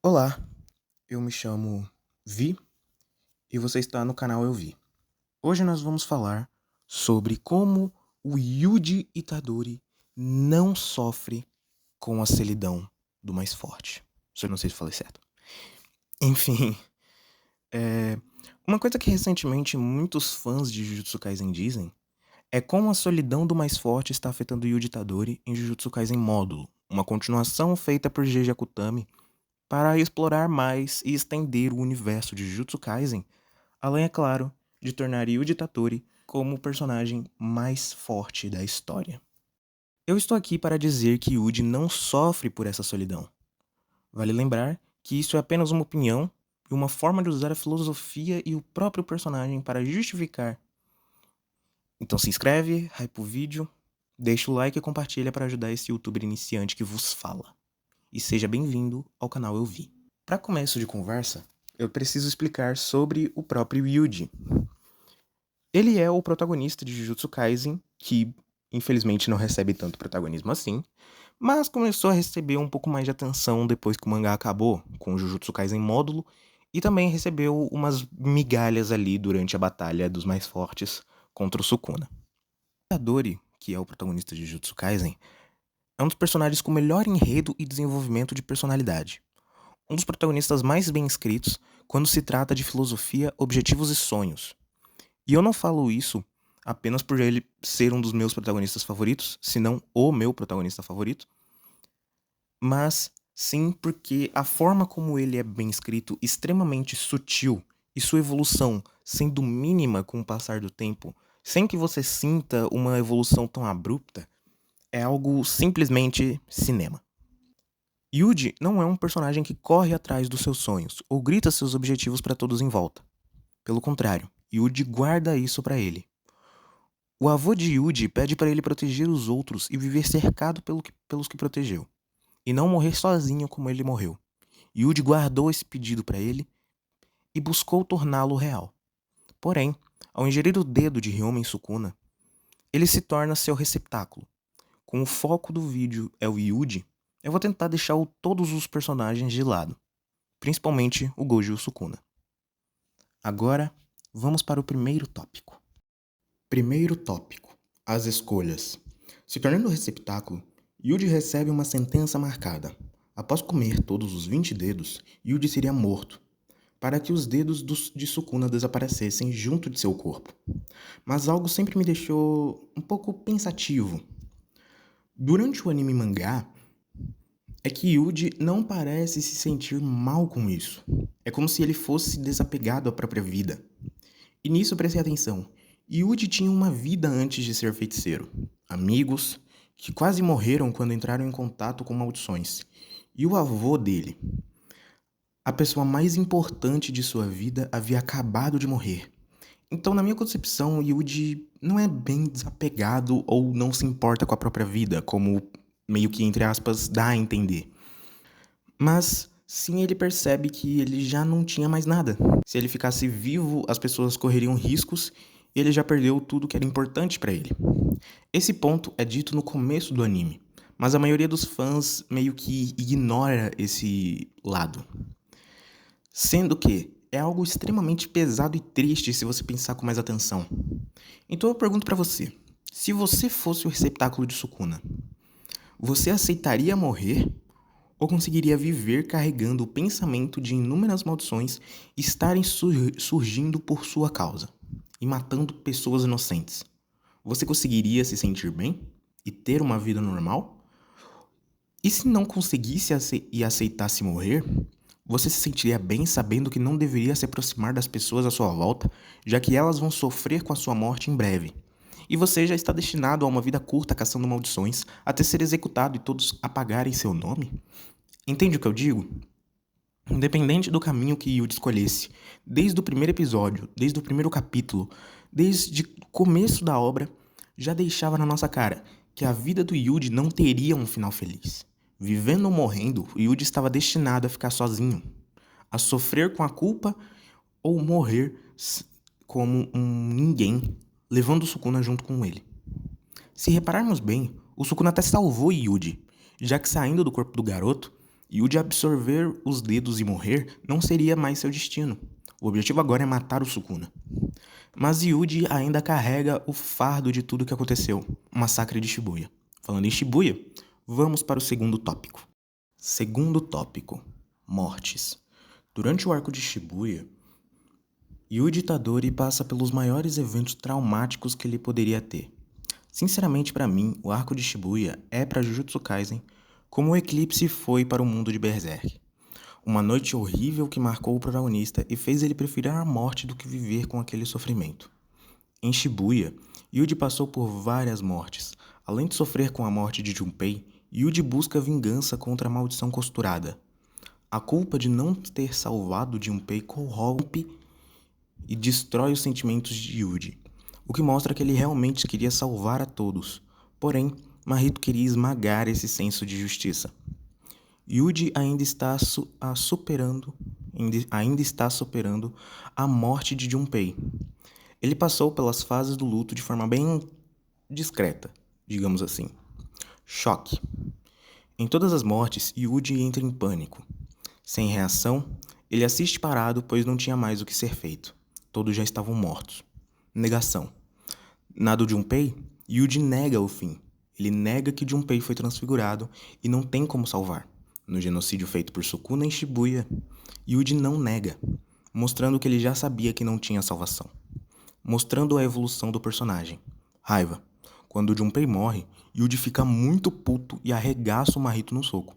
Olá, eu me chamo Vi e você está no canal Eu Vi. Hoje nós vamos falar sobre como o Yuji Itadori não sofre com a solidão do mais forte. Eu não sei se falei certo. Enfim, é... uma coisa que recentemente muitos fãs de Jujutsu Kaisen dizem é como a solidão do mais forte está afetando o Yuji Itadori em Jujutsu Kaisen Módulo, uma continuação feita por Gege Akutami para explorar mais e estender o universo de Jujutsu Kaisen, além, é claro, de tornar Yuji Tatori como o personagem mais forte da história. Eu estou aqui para dizer que Yuji não sofre por essa solidão. Vale lembrar que isso é apenas uma opinião e uma forma de usar a filosofia e o próprio personagem para justificar. Então se inscreve, hype o vídeo, deixa o like e compartilha para ajudar esse youtuber iniciante que vos fala. E seja bem-vindo ao canal Eu Vi. Para começo de conversa, eu preciso explicar sobre o próprio Yuji. Ele é o protagonista de Jujutsu Kaisen, que infelizmente não recebe tanto protagonismo assim, mas começou a receber um pouco mais de atenção depois que o mangá acabou, com o Jujutsu Kaisen módulo, e também recebeu umas migalhas ali durante a batalha dos mais fortes contra o Sukuna. Itadori, que é o protagonista de Jujutsu Kaisen, é um dos personagens com melhor enredo e desenvolvimento de personalidade. Um dos protagonistas mais bem escritos quando se trata de filosofia, objetivos e sonhos. E eu não falo isso apenas por ele ser um dos meus protagonistas favoritos, senão o meu protagonista favorito, mas sim porque a forma como ele é bem escrito, extremamente sutil, e sua evolução sendo mínima com o passar do tempo, sem que você sinta uma evolução tão abrupta, é algo simplesmente cinema. Yuji não é um personagem que corre atrás dos seus sonhos ou grita seus objetivos para todos em volta. Pelo contrário, Yuji guarda isso para ele. O avô de Yuji pede para ele proteger os outros e viver cercado pelos que protegeu, e não morrer sozinho como ele morreu. Yuji guardou esse pedido para ele e buscou torná-lo real. Porém, ao ingerir o dedo de Ryomen Sukuna, ele se torna seu receptáculo. Como o foco do vídeo é o Yuji, eu vou tentar deixar todos os personagens de lado, principalmente o Gojo Sukuna. Agora, vamos para o primeiro tópico. Primeiro tópico: as escolhas. Se tornando receptáculo, Yuji recebe uma sentença marcada. Após comer todos os 20 dedos, Yuji seria morto, para que os dedos de Sukuna desaparecessem junto de seu corpo. Mas algo sempre me deixou um pouco pensativo. Durante o anime mangá, é que Yuji não parece se sentir mal com isso. É como se ele fosse desapegado à própria vida. E nisso prestei atenção. Yuji tinha uma vida antes de ser feiticeiro. Amigos, que quase morreram quando entraram em contato com maldições. E o avô dele, a pessoa mais importante de sua vida, havia acabado de morrer. Então, na minha concepção, Yuji não é bem desapegado ou não se importa com a própria vida, como meio que, entre aspas, dá a entender. Mas sim, ele percebe que ele já não tinha mais nada. Se ele ficasse vivo, as pessoas correriam riscos e ele já perdeu tudo que era importante para ele. Esse ponto é dito no começo do anime, mas a maioria dos fãs meio que ignora esse lado. Sendo que é algo extremamente pesado e triste se você pensar com mais atenção. Então eu pergunto para você, se você fosse o receptáculo de Sukuna, você aceitaria morrer ou conseguiria viver carregando o pensamento de inúmeras maldições estarem surgindo por sua causa e matando pessoas inocentes? Você conseguiria se sentir bem e ter uma vida normal? E se não conseguisse e aceitasse morrer, você se sentiria bem sabendo que não deveria se aproximar das pessoas à sua volta, já que elas vão sofrer com a sua morte em breve? E você já está destinado a uma vida curta caçando maldições, até ser executado e todos apagarem seu nome? Entende o que eu digo? Independente do caminho que Yuji escolhesse, desde o primeiro episódio, desde o primeiro capítulo, desde o começo da obra, já deixava na nossa cara que a vida do Yuji não teria um final feliz. Vivendo ou morrendo, Yuji estava destinado a ficar sozinho, a sofrer com a culpa ou morrer como um ninguém, levando o Sukuna junto com ele. Se repararmos bem, o Sukuna até salvou Yuji, já que saindo do corpo do garoto, Yuji absorver os dedos e morrer não seria mais seu destino. O objetivo agora é matar o Sukuna. Mas Yuji ainda carrega o fardo de tudo que aconteceu, o massacre de Shibuya. Falando em Shibuya, vamos para o segundo tópico. Segundo tópico, mortes. Durante o arco de Shibuya, Yuji Itadori passa pelos maiores eventos traumáticos que ele poderia ter. Sinceramente, para mim, o arco de Shibuya é para Jujutsu Kaisen como o eclipse foi para o mundo de Berserk. Uma noite horrível que marcou o protagonista e fez ele preferir a morte do que viver com aquele sofrimento. Em Shibuya, Yuji passou por várias mortes. Além de sofrer com a morte de Junpei, Yuji busca vingança contra a maldição costurada. A culpa de não ter salvado Junpei corrompe e destrói os sentimentos de Yuji, o que mostra que ele realmente queria salvar a todos. Porém, Mahito queria esmagar esse senso de justiça. Yuji ainda está superando a morte de Junpei. Ele passou pelas fases do luto de forma bem discreta, digamos assim. Choque. Em todas as mortes, Yuji entra em pânico. Sem reação, ele assiste parado, pois não tinha mais o que ser feito. Todos já estavam mortos. Negação. Na do Junpei, Yuji nega o fim. Ele nega que Junpei foi transfigurado e não tem como salvar. No genocídio feito por Sukuna em Shibuya, Yuji não nega, mostrando que ele já sabia que não tinha salvação. Mostrando a evolução do personagem. Raiva. Quando Junpei morre, Yuji fica muito puto e arregaça o Mahito no soco.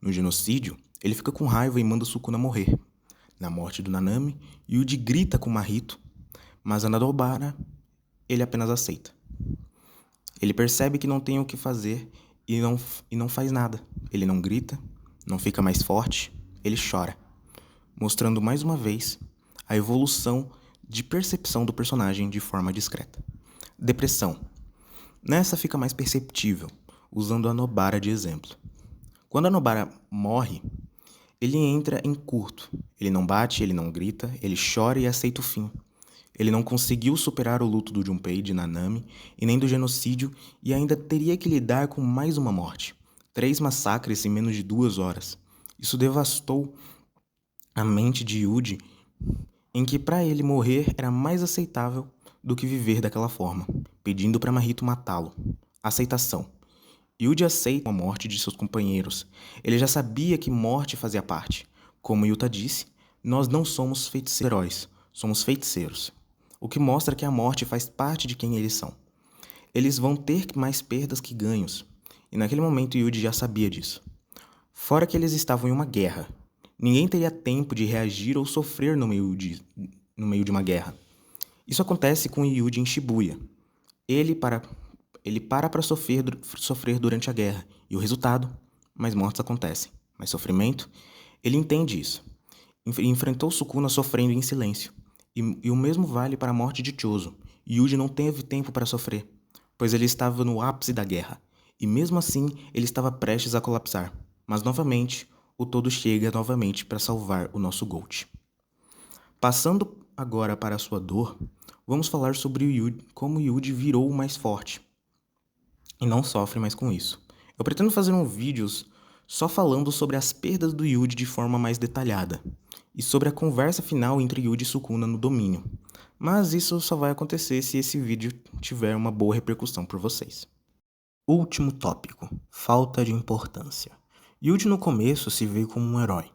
No genocídio, ele fica com raiva e manda Sukuna morrer. Na morte do Nanami, Yuji grita com Mahito, mas a Nadobara ele apenas aceita. Ele percebe que não tem o que fazer e não faz nada. Ele não grita, não fica mais forte, ele chora, mostrando mais uma vez a evolução de percepção do personagem de forma discreta. Depressão. Nessa fica mais perceptível, usando a Nobara de exemplo. Quando a Nobara morre, ele entra em curto. Ele não bate, ele não grita, ele chora e aceita o fim. Ele não conseguiu superar o luto do Junpei, de Nanami, e nem do genocídio, e ainda teria que lidar com mais uma morte. 3 massacres em menos de 2 horas. Isso devastou a mente de Yuji, em que para ele morrer era mais aceitável do que viver daquela forma, pedindo para Mahito matá-lo. Aceitação. Yuji aceita a morte de seus companheiros. Ele já sabia que morte fazia parte. Como Yuta disse, nós não somos heróis, somos feiticeiros. O que mostra que a morte faz parte de quem eles são. Eles vão ter mais perdas que ganhos. E naquele momento Yuji já sabia disso. Fora que eles estavam em uma guerra. Ninguém teria tempo de reagir ou sofrer no meio de uma guerra. Isso acontece com Yuji em Shibuya. Ele para sofrer durante a guerra. E o resultado? Mais mortes acontecem. Mais sofrimento? Ele entende isso. Enfrentou Sukuna sofrendo em silêncio. E o mesmo vale para a morte de Chozo. Yuji não teve tempo para sofrer, pois ele estava no ápice da guerra. E mesmo assim, ele estava prestes a colapsar. Mas novamente, o todo chega novamente para salvar o nosso Gold. Passando agora para a sua dor, vamos falar sobre o Yuji, como Yuji virou o mais forte. E não sofre mais com isso. Eu pretendo fazer vídeos só falando sobre as perdas do Yuji de forma mais detalhada. E sobre a conversa final entre Yuji e Sukuna no domínio. Mas isso só vai acontecer se esse vídeo tiver uma boa repercussão por vocês. Último tópico. Falta de importância. Yuji no começo se vê como um herói.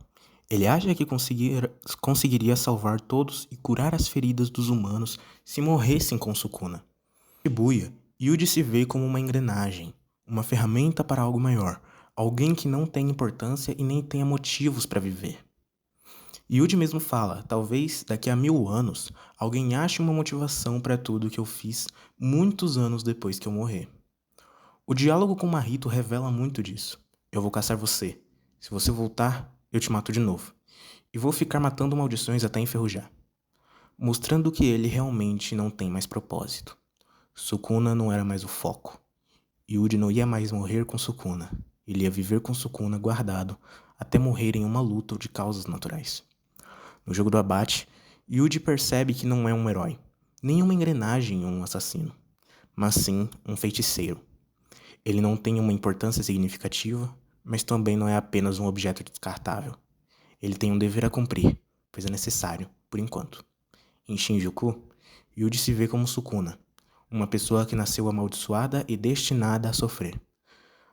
Ele acha que conseguiria salvar todos e curar as feridas dos humanos se morressem com Sukuna. Shibuya, Yuji se vê como uma engrenagem, uma ferramenta para algo maior, alguém que não tem importância e nem tenha motivos para viver. Yuji mesmo fala, talvez daqui a 1000 anos, alguém ache uma motivação para tudo que eu fiz muitos anos depois que eu morrer. O diálogo com Mahito revela muito disso. Eu vou caçar você. Se você voltar, eu te mato de novo. E vou ficar matando maldições até enferrujar. Mostrando que ele realmente não tem mais propósito. Sukuna não era mais o foco. Yuji não ia mais morrer com Sukuna. Ele ia viver com Sukuna guardado até morrer em uma luta de causas naturais. No jogo do abate, Yuji percebe que não é um herói, nem uma engrenagem ou um assassino, mas sim um feiticeiro. Ele não tem uma importância significativa, mas também não é apenas um objeto descartável. Ele tem um dever a cumprir, pois é necessário, por enquanto. Em Shinjuku, Yuji se vê como Sukuna, uma pessoa que nasceu amaldiçoada e destinada a sofrer.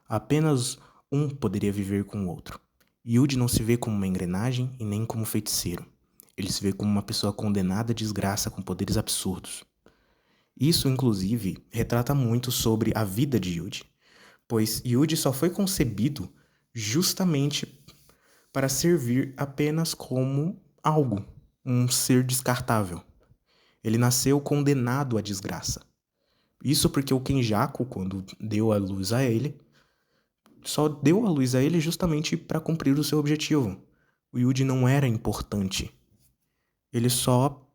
Apenas um poderia viver com o outro. Yuji não se vê como uma engrenagem e nem como feiticeiro. Ele se vê como uma pessoa condenada à desgraça com poderes absurdos. Isso, inclusive, retrata muito sobre a vida de Yuji, pois Yuji só foi concebido justamente para servir apenas como algo, um ser descartável. Ele nasceu condenado à desgraça. Isso porque o Kenjaku, quando deu a luz a ele, só deu a luz a ele justamente para cumprir o seu objetivo. O Yuji não era importante. Ele só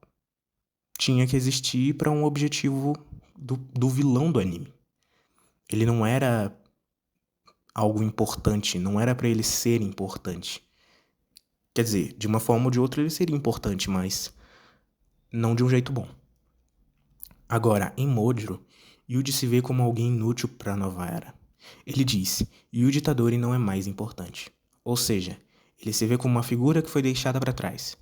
tinha que existir para um objetivo do vilão do anime. Ele não era algo importante, não era para ele ser importante. Quer dizer, de uma forma ou de outra ele seria importante, mas não de um jeito bom. Agora, em Mojuro, Yuji se vê como alguém inútil para a nova era. Ele diz, Yuji Itadori não é mais importante. Ou seja, ele se vê como uma figura que foi deixada para trás,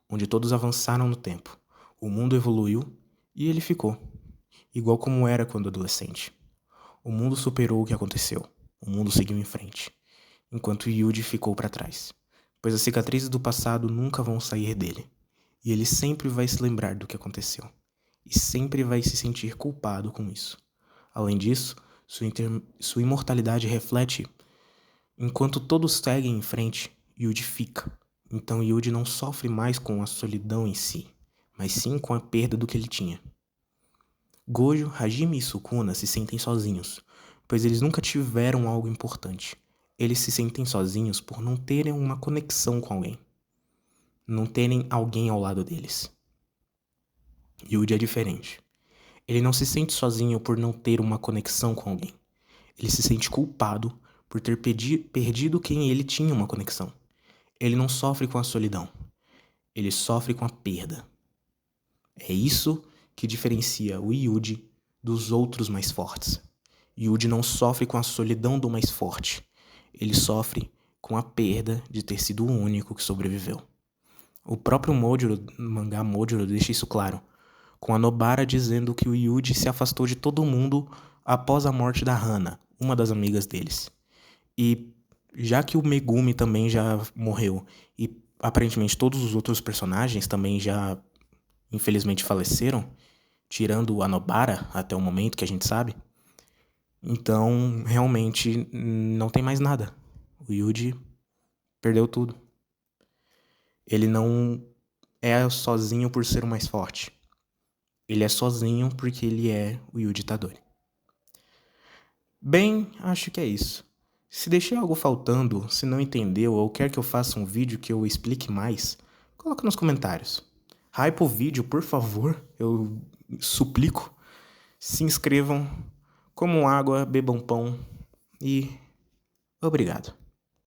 onde todos avançaram no tempo. O mundo evoluiu e ele ficou, igual como era quando adolescente. O mundo superou o que aconteceu. O mundo seguiu em frente, enquanto Yuji ficou para trás, pois as cicatrizes do passado nunca vão sair dele, e ele sempre vai se lembrar do que aconteceu, e sempre vai se sentir culpado com isso. Além disso, sua imortalidade reflete, enquanto todos seguem em frente, Yuji fica. Então Yuji não sofre mais com a solidão em si, mas sim com a perda do que ele tinha. Gojo, Hajime e Sukuna se sentem sozinhos, pois eles nunca tiveram algo importante. Eles se sentem sozinhos por não terem uma conexão com alguém. Não terem alguém ao lado deles. Yuji é diferente. Ele não se sente sozinho por não ter uma conexão com alguém. Ele se sente culpado por ter perdido quem ele tinha uma conexão. Ele não sofre com a solidão. Ele sofre com a perda. É isso que diferencia o Yuji dos outros mais fortes. Yuji não sofre com a solidão do mais forte. Ele sofre com a perda de ter sido o único que sobreviveu. O próprio mangá Mojuro deixa isso claro, com a Nobara dizendo que o Yuji se afastou de todo mundo após a morte da Hana, uma das amigas deles. E já que o Megumi também já morreu e aparentemente todos os outros personagens também já infelizmente faleceram, tirando a Nobara até o momento que a gente sabe, então realmente não tem mais nada. O Yuji perdeu tudo. Ele não é sozinho por ser o mais forte. Ele é sozinho porque ele é o Yuji Itadori. Bem, acho que é isso. Se deixei algo faltando, se não entendeu ou quer que eu faça um vídeo que eu explique mais, coloca nos comentários. Hype o vídeo, por favor, eu suplico. Se inscrevam, comam água, bebam pão e obrigado.